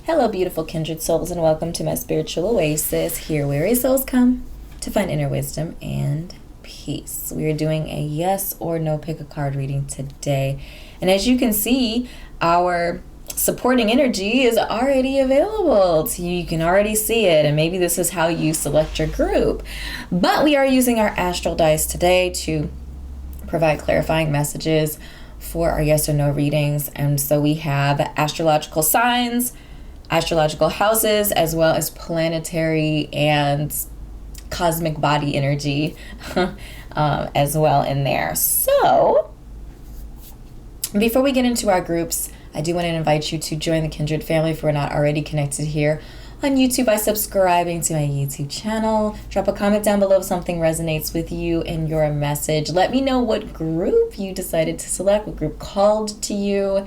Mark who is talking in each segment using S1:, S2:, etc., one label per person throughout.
S1: Hello, beautiful kindred souls, and welcome to my spiritual oasis, here where souls come to find inner wisdom and peace. We are doing a yes or no pick a card reading today. And as you can see, our supporting energy is already available to you. You can already see it, and maybe this is how you select your group. But we are using our astral dice today to provide clarifying messages for our yes or no readings. And so we have astrological signs, astrological houses, as well as planetary and cosmic body energy as well in there. So before we get into our groups, I do want to invite you to join the Kindred family if we're not already connected here on YouTube by subscribing to my YouTube channel. Drop a comment down below if something resonates with you and your message. Let me know what group you decided to select, what group called to you.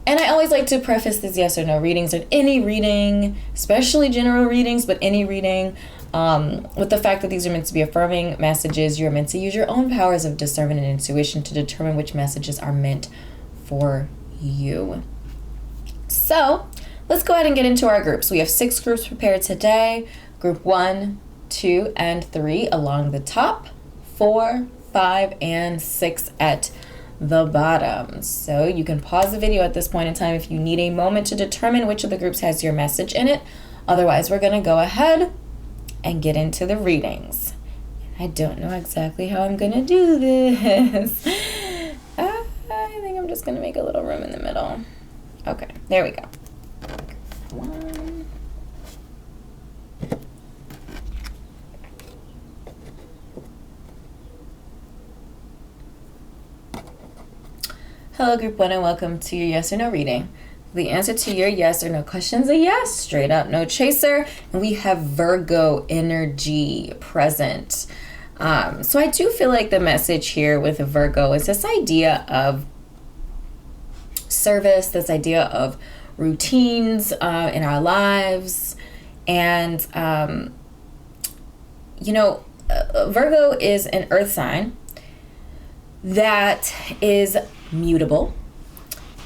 S1: And I always like to preface these yes or no readings, or any reading, especially general readings, but any reading, with the fact that these are meant to be affirming messages. You're meant to use your own powers of discernment and intuition to determine which messages are meant for you. So let's go ahead and get into our groups. We have 6 groups prepared today. Group 1, 2, and 3 along the top, 4, 5, and 6 at the bottom. So you can pause the video at this point in time if you need a moment to determine which of the groups has your message in it. Otherwise, we're going to go ahead and get into the readings. I don't know exactly how I'm going to do this. I think I'm just going to make a little room in the middle. Okay, there we go. 1. Hello, group 1, and welcome to your yes or no reading. The answer to your yes or no question is a yes, straight up, no chaser. And we have Virgo energy present. So I do feel like the message here with Virgo is this idea of service, this idea of routines in our lives. And, Virgo is an earth sign that is mutable,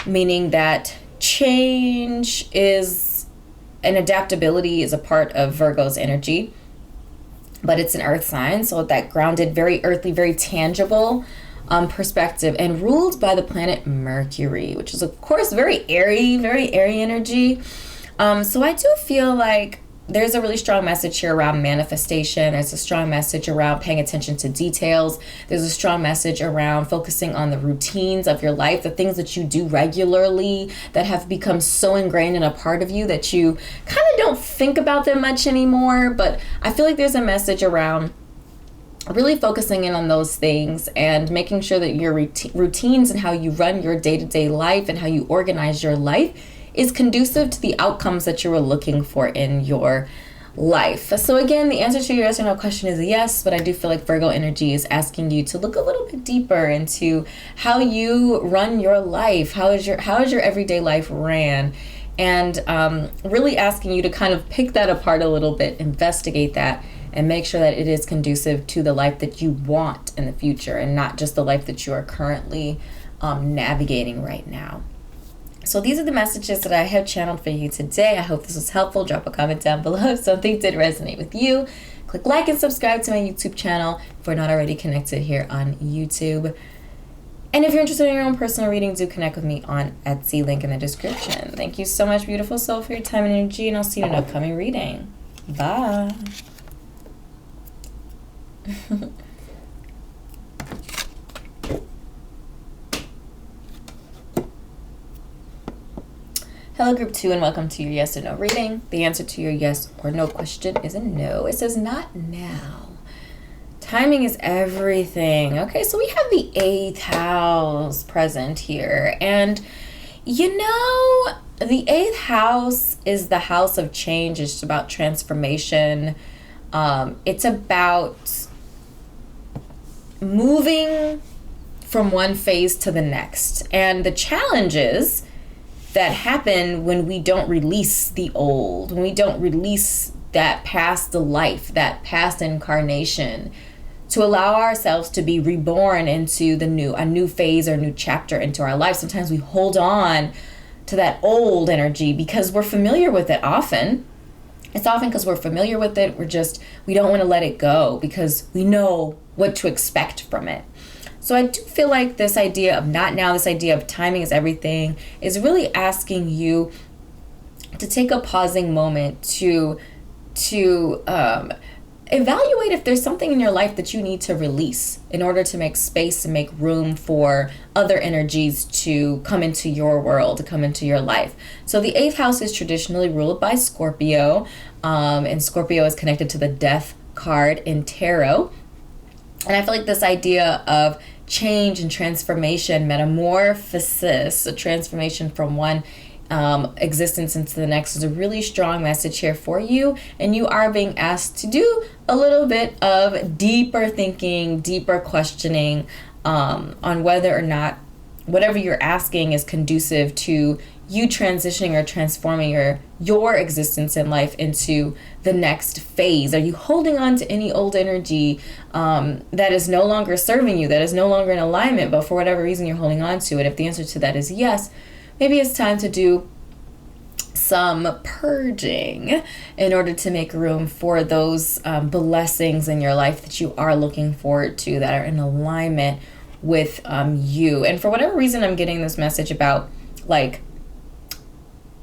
S1: meaning that change is and adaptability is a part of Virgo's energy, but it's an earth sign, so that grounded, very earthly, very tangible perspective, and ruled by the planet Mercury, which is of course very airy energy. So I do feel like there's a really strong message here around manifestation. There's a strong message around paying attention to details. There's a strong message around focusing on the routines of your life, the things that you do regularly that have become so ingrained in a part of you that you kind of don't think about them much anymore. But I feel like there's a message around really focusing in on those things and making sure that your routines and how you run your day-to-day life and how you organize your life is conducive to the outcomes that you were looking for in your life. So again, the answer to your yes or no question is a yes, but I do feel like Virgo energy is asking you to look a little bit deeper into how you run your life. How is your everyday life ran? And really asking you to kind of pick that apart a little bit, investigate that, and make sure that it is conducive to the life that you want in the future and not just the life that you are currently navigating right now. So these are the messages that I have channeled for you today. I hope this was helpful. Drop a comment down below if something did resonate with you. Click like and subscribe to my YouTube channel if we're not already connected here on YouTube. And if you're interested in your own personal reading, do connect with me on Etsy, link in the description. Thank you so much, beautiful soul, for your time and energy, and I'll see you in an upcoming reading. Bye. Hello, group 2, and welcome to your yes or no reading. The answer to your yes or no question is a no. It says not now. Timing is everything. Okay, so we have the 8th house present here. And you know, the 8th house is the house of change. It's about transformation. It's about moving from one phase to the next. And the challenges that happen when we don't release the old, when we don't release that past life, that past incarnation, to allow ourselves to be reborn into a new phase or new chapter into our life. Sometimes we hold on to that old energy because we're familiar with it often. It's often because we're familiar with it. We don't want to let it go because we know what to expect from it. So I do feel like this idea of not now, this idea of timing is everything, is really asking you to take a pausing moment to evaluate if there's something in your life that you need to release in order to make space and make room for other energies to come into your world, to come into your life. So the 8th house is traditionally ruled by Scorpio, and Scorpio is connected to the Death card in tarot. And I feel like this idea of change and transformation, metamorphosis, a transformation from one existence into the next, is a really strong message here for you. And you are being asked to do a little bit of deeper thinking, deeper questioning on whether or not whatever you're asking is conducive to you transitioning or transforming your existence in life into the next phase. Are you holding on to any old energy that is no longer serving you, that is no longer in alignment, but for whatever reason you're holding on to it? If the answer to that is yes, maybe it's time to do some purging in order to make room for those blessings in your life that you are looking forward to, that are in alignment with you. And for whatever reason, I'm getting this message about like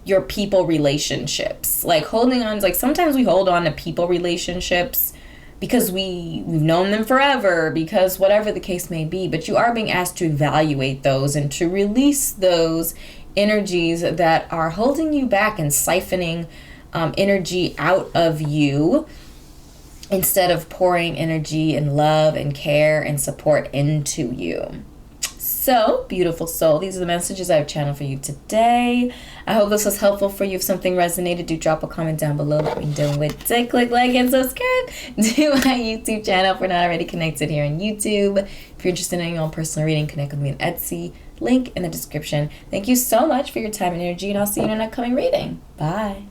S1: your people relationships, like holding on. Like sometimes we hold on to people relationships because we've known them forever, because whatever the case may be, but you are being asked to evaluate those and to release those energies that are holding you back and siphoning energy out of you, instead of pouring energy and love and care and support into you. So, beautiful soul, these are the messages I've channeled for you today. I hope this was helpful for you. If something resonated, do drop a comment down below. What you're doing with it, click like and subscribe to my YouTube channel if we're not already connected here on YouTube. If you're interested in your own personal reading, connect with me on Etsy. Link in the description. Thank you so much for your time and energy, and I'll see you in an upcoming reading. Bye.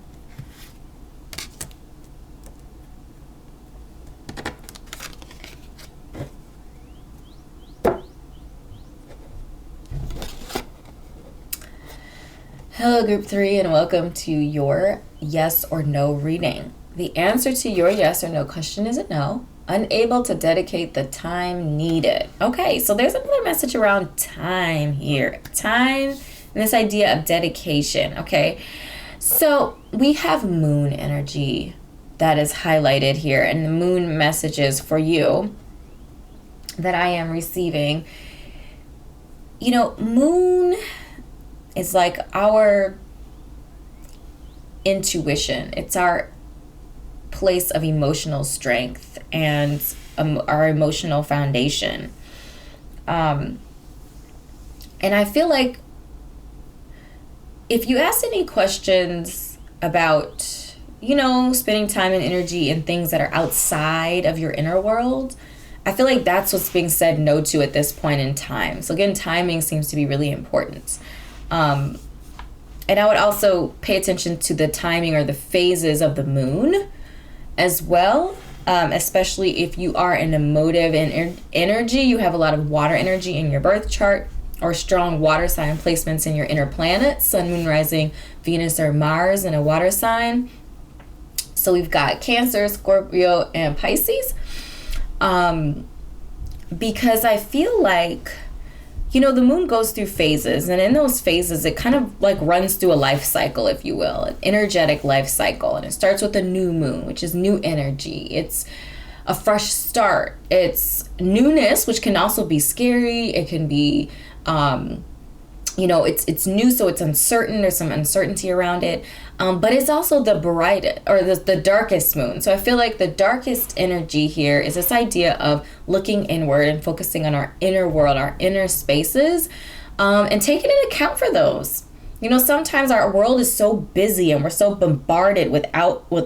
S1: Hello, Group 3, and welcome to your yes or no reading. The answer to your yes or no question is a no. Unable to dedicate the time needed. Okay, so there's another message around time here. Time and this idea of dedication, okay? So we have moon energy that is highlighted here, and the moon messages for you that I am receiving. You know, moon is like our intuition. It's our place of emotional strength and our emotional foundation. And I feel like if you ask any questions about, you know, spending time and energy in things that are outside of your inner world, I feel like that's what's being said no to at this point in time. So again, timing seems to be really important. And I would also pay attention to the timing or the phases of the moon as well, especially if you are an emotive energy. You have a lot of water energy in your birth chart, or strong water sign placements in your inner planets, Sun, Moon, Rising, Venus, or Mars in a water sign. So we've got Cancer, Scorpio, and Pisces. Because I feel like, you know, the moon goes through phases, and in those phases, it kind of like runs through a life cycle, if you will, an energetic life cycle. And it starts with a new moon, which is new energy. It's a fresh start. It's newness, which can also be scary. It can be, you know, it's new, so it's uncertain. There's some uncertainty around it. But it's also the brightest, or the darkest moon. So I feel like the darkest energy here is this idea of looking inward and focusing on our inner world, our inner spaces, and taking into account for those. You know, sometimes our world is so busy and we're so bombarded with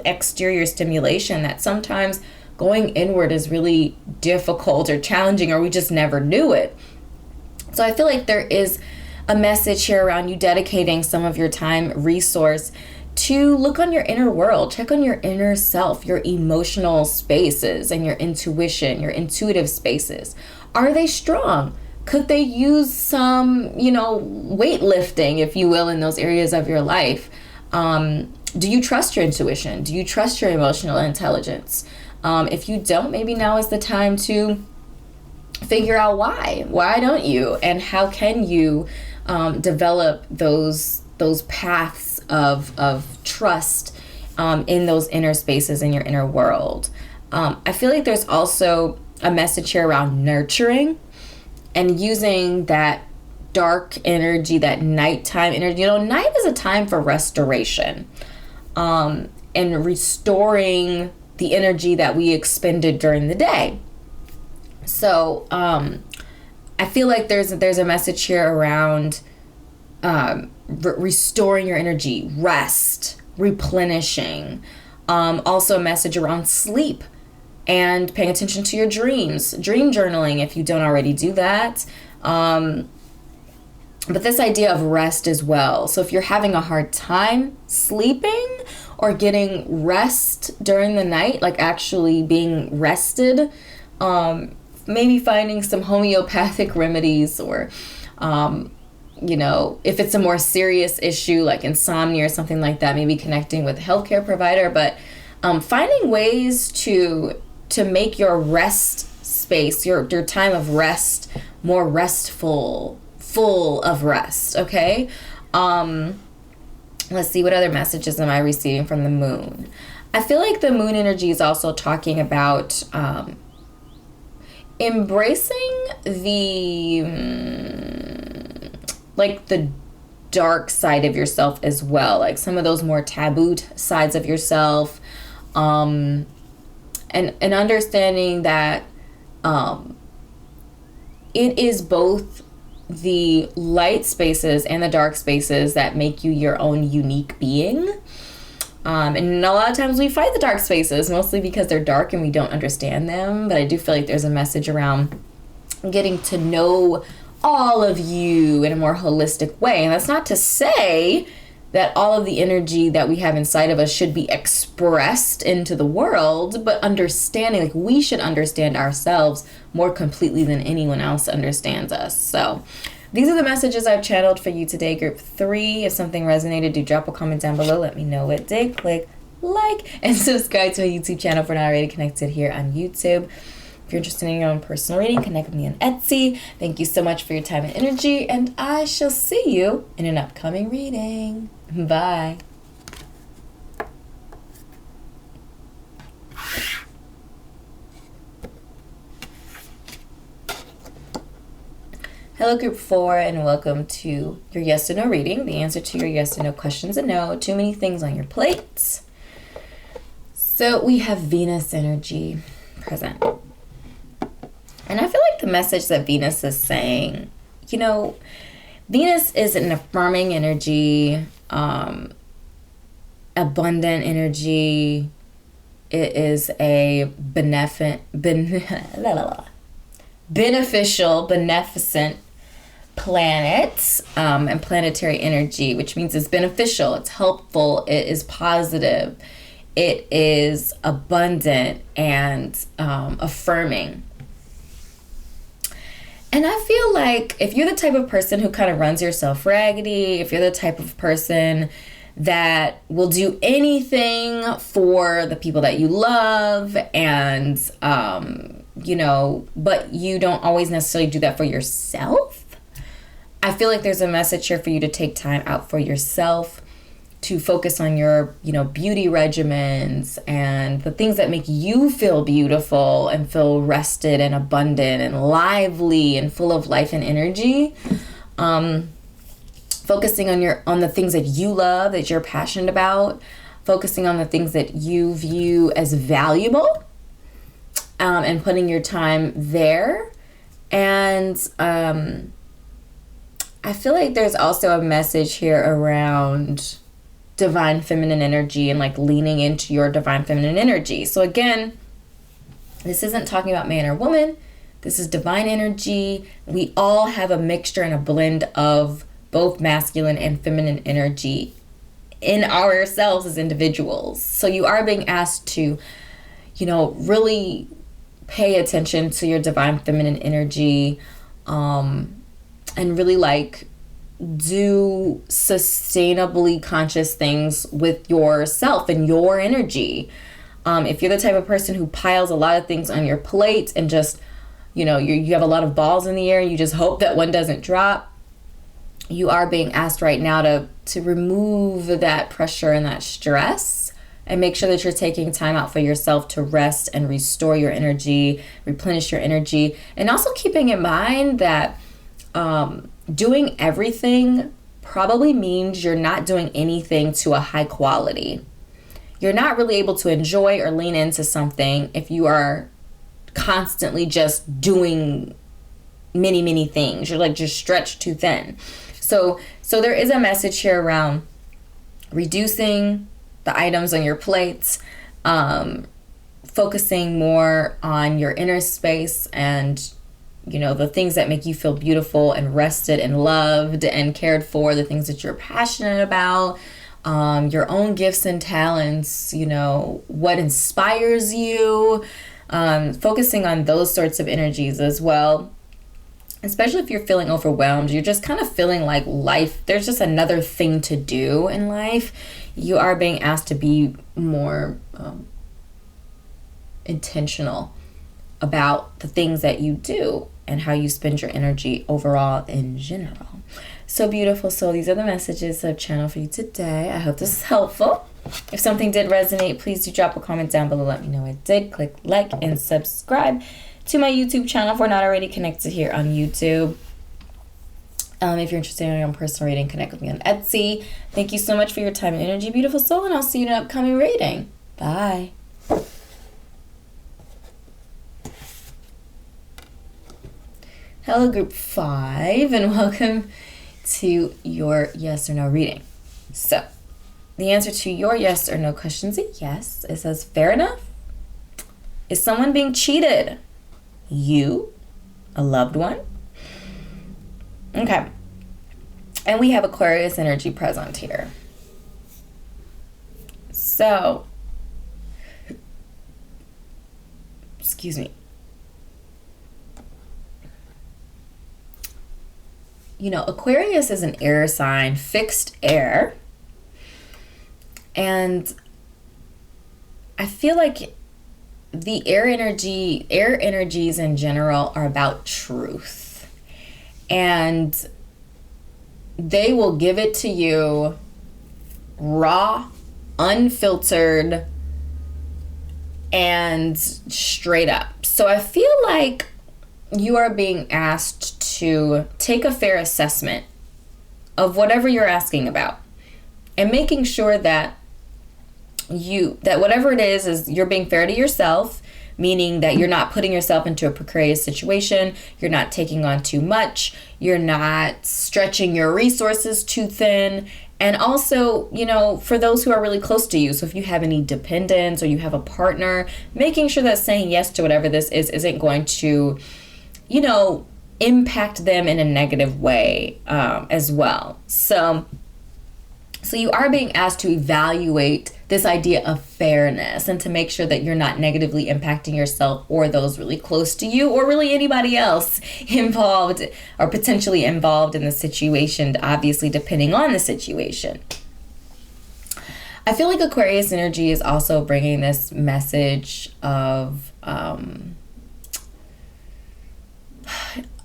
S1: exterior stimulation that sometimes going inward is really difficult or challenging, or we just never knew it. So I feel like there is a message here around you dedicating some of your time, resource to look on your inner world, check on your inner self, your emotional spaces and your intuition, your intuitive spaces. Are they strong? Could they use some, weightlifting, if you will, in those areas of your life? Do you trust your intuition? Do you trust your emotional intelligence? If you don't, maybe now is the time to figure out why. Why don't you? And how can you develop those paths of trust in those inner spaces in your inner world? I feel like there's also a message here around nurturing and using that dark energy, that nighttime energy. Night is a time for restoration and restoring the energy that we expended during the day. So I feel like there's a message here around restoring your energy, rest, replenishing. Also a message around sleep and paying attention to your dreams, dream journaling if you don't already do that. But this idea of rest as well. So if you're having a hard time sleeping or getting rest during the night, like actually being rested, maybe finding some homeopathic remedies, or if it's a more serious issue like insomnia or something like that, maybe connecting with a healthcare provider. But finding ways to make your rest space, your time of rest, more restful, full of rest. Okay. Let's see, what other messages am I receiving from the moon? I feel like the moon energy is also talking about embracing the dark side of yourself as well, like some of those more taboo sides of yourself, and understanding that it is both the light spaces and the dark spaces that make you your own unique being. And a lot of times we fight the dark spaces, mostly because they're dark and we don't understand them. But I do feel like there's a message around getting to know all of you in a more holistic way. And that's not to say that all of the energy that we have inside of us should be expressed into the world, but understanding, like, we should understand ourselves more completely than anyone else understands us. So these are the messages I've channeled for you today, group 3. If something resonated, do drop a comment down below. Let me know it did. Click like and subscribe to my YouTube channel if we're not already connected here on YouTube. If you're interested in your own personal reading, connect with me on Etsy. Thank you so much for your time and energy, and I shall see you in an upcoming reading. Bye. Hello, group 4, and welcome to your yes or no reading. The answer to your yes or no questions and no. Too many things on your plate. So we have Venus energy present. And I feel like the message that Venus is saying, Venus is an affirming energy, abundant energy. It is a beneficent planet, and planetary energy, which means it's beneficial, it's helpful, it is positive, it is abundant and affirming. And I feel like if you're the type of person who kind of runs yourself raggedy, if you're the type of person that will do anything for the people that you love, and, but you don't always necessarily do that for yourself, I feel like there's a message here for you to take time out for yourself, to focus on your, beauty regimens and the things that make you feel beautiful and feel rested and abundant and lively and full of life and energy. Focusing on the things that you love, that you're passionate about, focusing on the things that you view as valuable, and putting your time there. And I feel like there's also a message here around divine feminine energy and like leaning into your divine feminine energy. So again, this isn't talking about man or woman. This is divine energy. We all have a mixture and a blend of both masculine and feminine energy in ourselves as individuals. So you are being asked to, really pay attention to your divine feminine energy, and really do sustainably conscious things with yourself and your energy. If you're the type of person who piles a lot of things on your plate and just, you have a lot of balls in the air and you just hope that one doesn't drop, you are being asked right now to remove that pressure and that stress and make sure that you're taking time out for yourself to rest and restore your energy, replenish your energy. And also keeping in mind that doing everything probably means you're not doing anything to a high quality. You're not really able to enjoy or lean into something if you are constantly just doing many, many things. You're just stretched too thin. So there is a message here around reducing the items on your plates, focusing more on your inner space and, the things that make you feel beautiful and rested and loved and cared for, the things that you're passionate about, your own gifts and talents, what inspires you, focusing on those sorts of energies as well. Especially if you're feeling overwhelmed, you're just kind of feeling like life, there's just another thing to do in life. You are being asked to be more intentional about the things that you do and how you spend your energy overall in general. So beautiful soul, these are the messages I've channeled for you today. I hope this is helpful. If something did resonate, please do drop a comment down below. Let me know it did. Click like and subscribe to my YouTube channel if we're not already connected here on YouTube. If you're interested in your own personal reading, connect with me on Etsy. Thank you so much for your time and energy, beautiful soul, and I'll see you in an upcoming reading. Bye. Hello, group 5, and welcome to your yes or no reading. So, the answer to your yes or no question is a yes. It says, fair enough. Is someone being cheated? You, a loved one? Okay. And we have Aquarius energy present here. So, excuse me. Aquarius is an air sign, fixed air. And I feel like the air energies in general are about truth. And they will give it to you raw, unfiltered, and straight up. So I feel like you are being asked to take a fair assessment of whatever you're asking about and making sure that whatever it is you're being fair to yourself, meaning that you're not putting yourself into a precarious situation, you're not taking on too much, you're not stretching your resources too thin, and also, for those who are really close to you, so if you have any dependents or you have a partner, making sure that saying yes to whatever this is isn't going to, impact them in a negative way as well. So you are being asked to evaluate this idea of fairness and to make sure that you're not negatively impacting yourself or those really close to you or really anybody else involved or potentially involved in the situation, obviously depending on the situation. I feel like Aquarius energy is also bringing this message of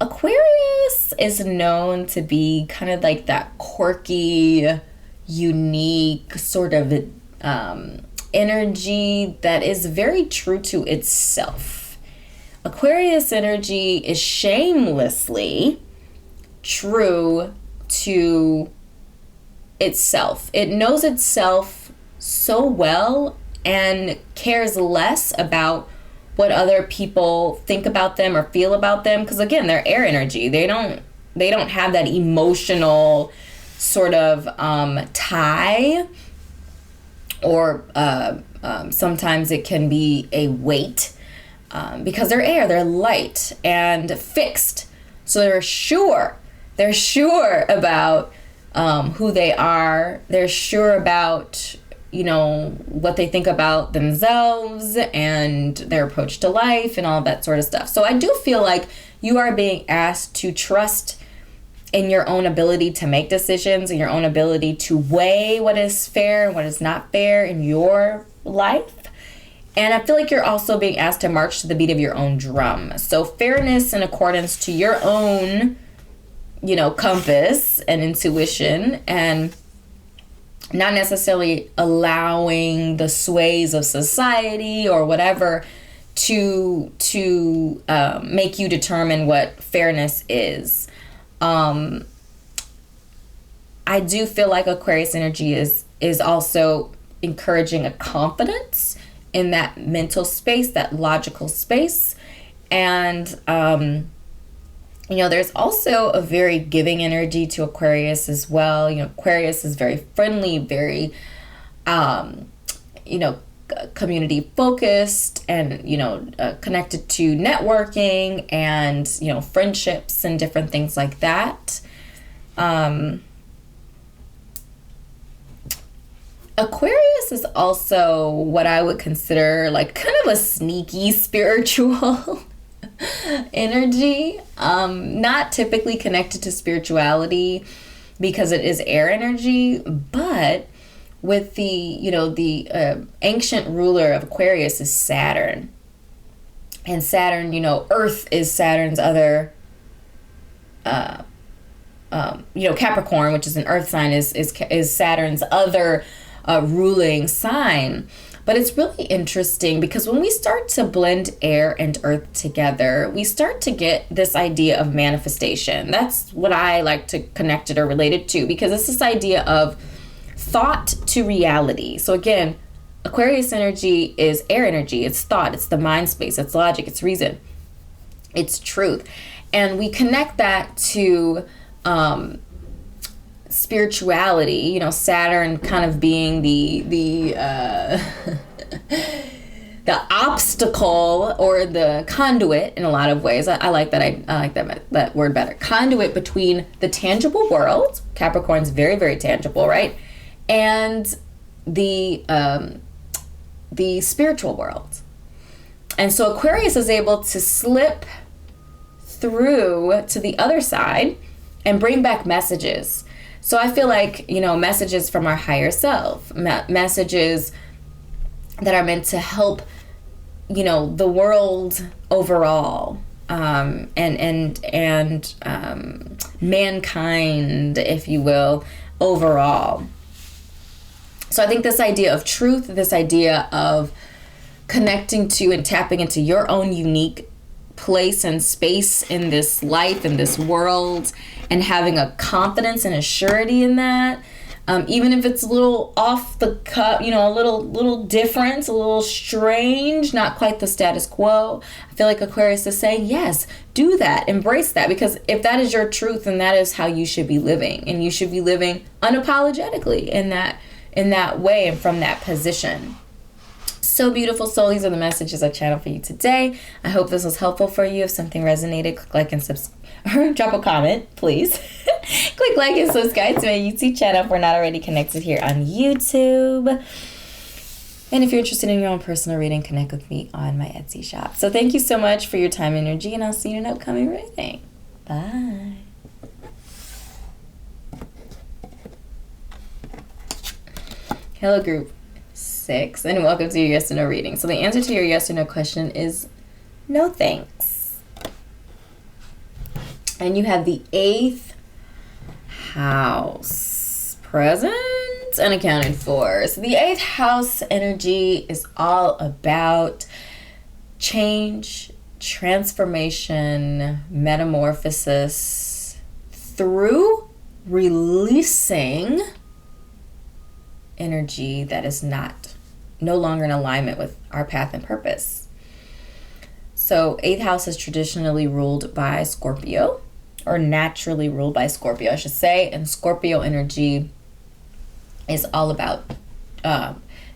S1: Aquarius is known to be kind of like that quirky, unique sort of energy that is very true to itself. Aquarius energy is shamelessly true to itself. It knows itself so well and cares less about what other people think about them or feel about them, because again, they're air energy. They don't have that emotional sort of tie, or sometimes it can be a weight, because they're air, they're light and fixed. So they're sure about who they are. They're sure about, what they think about themselves and their approach to life and all that sort of stuff. So I do feel like you are being asked to trust in your own ability to make decisions and your own ability to weigh what is fair and what is not fair in your life. And I feel like you're also being asked to march to the beat of your own drum. So fairness in accordance to your own, compass and intuition, and not necessarily allowing the sways of society or whatever to make you determine what fairness is. I do feel like Aquarius energy is also encouraging a confidence in that mental space, that logical space. And, there's also a very giving energy to Aquarius as well. Aquarius is very friendly, very, community focused and, connected to networking and, friendships and different things like that. Aquarius is also what I would consider like kind of a sneaky spiritual energy, not typically connected to spirituality because it is air energy, but with the ancient ruler of Aquarius is Saturn. And Saturn, Earth is Saturn's other, Capricorn, which is an earth sign, is Saturn's other ruling sign. But it's really interesting because when we start to blend air and earth together, we start to get this idea of manifestation. That's what I like to connect it or relate it to, because it's this idea of thought to reality. So again, Aquarius energy is air energy. It's thought, it's the mind space, it's logic, it's reason, it's truth. And we connect that to spirituality, Saturn kind of being the the obstacle or the conduit in a lot of ways. I like that. I like that word better. Conduit between the tangible world. Capricorn's very, very tangible, right? And the spiritual world. And so Aquarius is able to slip through to the other side and bring back messages. So I feel like, messages from our higher self, messages that are meant to help, the world overall, and mankind, if you will, overall. So I think this idea of truth, this idea of connecting to and tapping into your own unique place and space in this life, in this world, and having a confidence and a surety in that, even if it's a little off the cut, a little different, a little strange, not quite the status quo. I feel like Aquarius is saying, yes, do that, embrace that, because if that is your truth, then that is how you should be living, and you should be living unapologetically in that way and from that position. So beautiful soul, these are the messages I channeled for you today. I hope this was helpful for you. If something resonated, click like and subscribe. Drop a comment, please. Click like and subscribe to my YouTube channel if we're not already connected here on YouTube. And if you're interested in your own personal reading, connect with me on my Etsy shop. So thank you so much for your time and energy, and I'll see you in an upcoming reading. Bye. Hello, group 6, and welcome to your yes or no reading. So the answer to your yes or no question is no thanks. And you have the 8th house, present and accounted for. So the 8th house energy is all about change, transformation, metamorphosis through releasing energy that is no longer in alignment with our path and purpose. So 8th house is traditionally ruled by Scorpio, or naturally ruled by Scorpio, I should say. And Scorpio energy is all about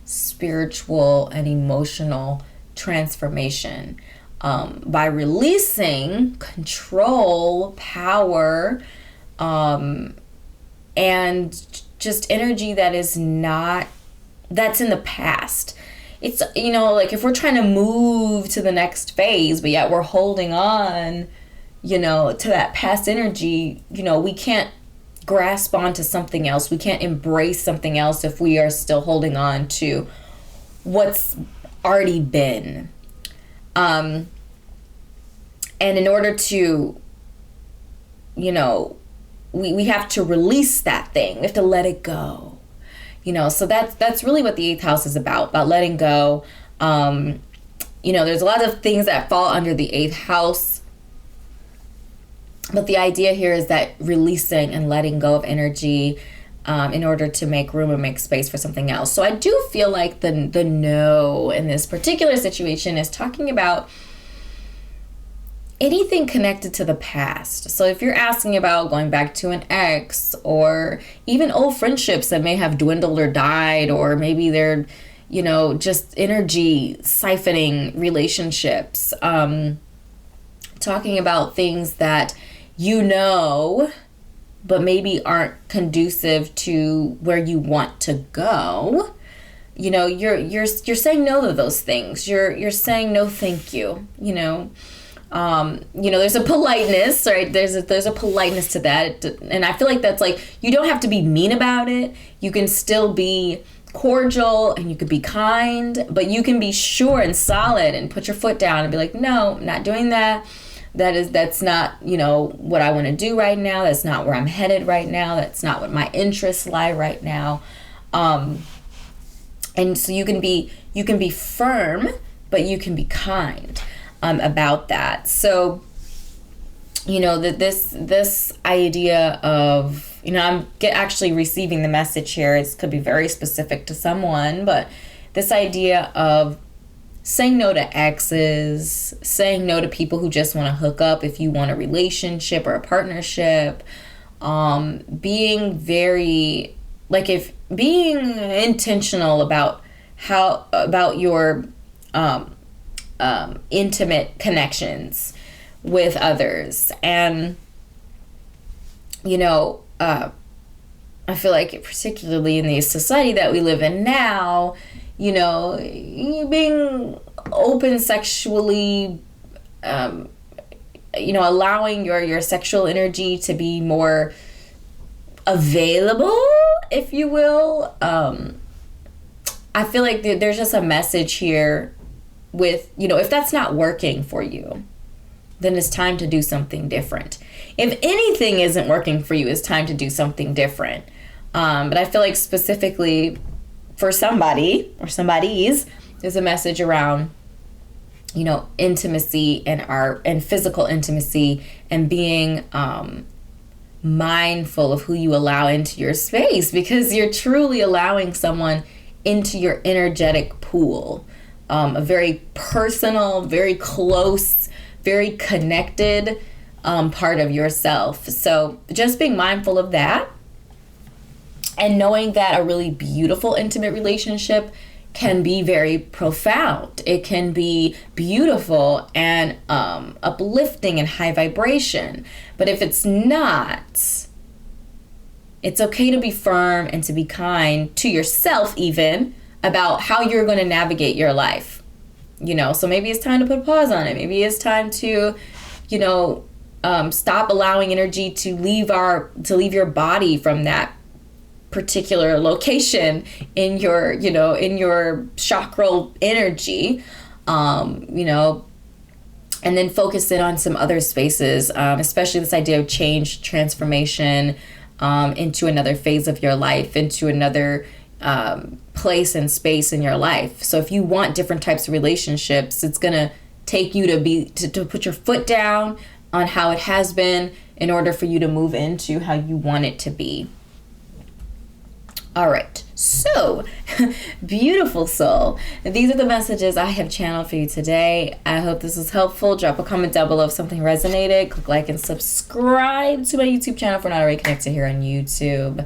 S1: spiritual and emotional transformation. By releasing control, power, and just energy that is not, that's in the past. It's, like if we're trying to move to the next phase, but yet we're holding on, to that past energy, we can't grasp onto something else. We can't embrace something else if we are still holding on to what's already been. And in order to, we have to release that thing. We have to let it go. So that's really what the 8th house is about letting go. There's a lot of things that fall under the 8th house. But the idea here is that releasing and letting go of energy in order to make room and make space for something else. So I do feel like the no in this particular situation is talking about anything connected to the past. So if you're asking about going back to an ex, or even old friendships that may have dwindled or died, or maybe they're, just energy siphoning relationships, talking about things that but maybe aren't conducive to where you want to go. You're saying no to those things. You're saying no, thank you. There's a politeness, right? There's a politeness to that. And I feel like that's like, you don't have to be mean about it. You can still be cordial and you could be kind, but you can be sure and solid and put your foot down and be like, no, I'm not doing that. That's not, what I want to do right now. That's not where I'm headed right now. That's not what my interests lie right now. And so you can be firm, but you can be kind about that. So, that this idea of, I'm actually receiving the message here. It could be very specific to someone, but this idea of saying no to exes, saying no to people who just want to hook up if you want a relationship or a partnership, being very, being intentional about your intimate connections with others. And, I feel like particularly in the society that we live in now, being open sexually, allowing your sexual energy to be more available, if you will. I feel like there's just a message here with, if that's not working for you, then it's time to do something different. If anything isn't working for you, it's time to do something different. But I feel like specifically for somebody or somebody's, there's a message around, intimacy and physical intimacy, and being mindful of who you allow into your space, because you're truly allowing someone into your energetic pool, a very personal, very close, very connected part of yourself. So just being mindful of that, and knowing that a really beautiful intimate relationship can be very profound. It can be beautiful and uplifting and high vibration. But if it's not, it's okay to be firm and to be kind to yourself, even about how you're going to navigate your life. So maybe it's time to put a pause on it. Maybe it's time to, stop allowing energy to leave your body from that particular location in your, in your chakral energy, and then focus in on some other spaces, especially this idea of change, transformation, into another phase of your life, into another place and space in your life. So if you want different types of relationships, it's going to take you to put your foot down on how it has been in order for you to move into how you want it to be. All right, so beautiful soul, these are the messages I have channeled for you today. I hope this was helpful. Drop a comment down below if something resonated. Click like and subscribe to my YouTube channel if we're not already connected here on YouTube.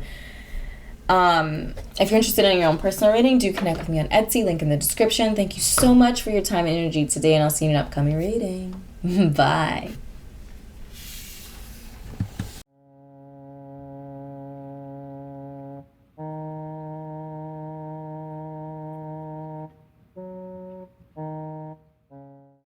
S1: If you're interested in your own personal reading, do connect with me on Etsy, link in the description. Thank you so much for your time and energy today, and I'll see you in an upcoming reading. Bye.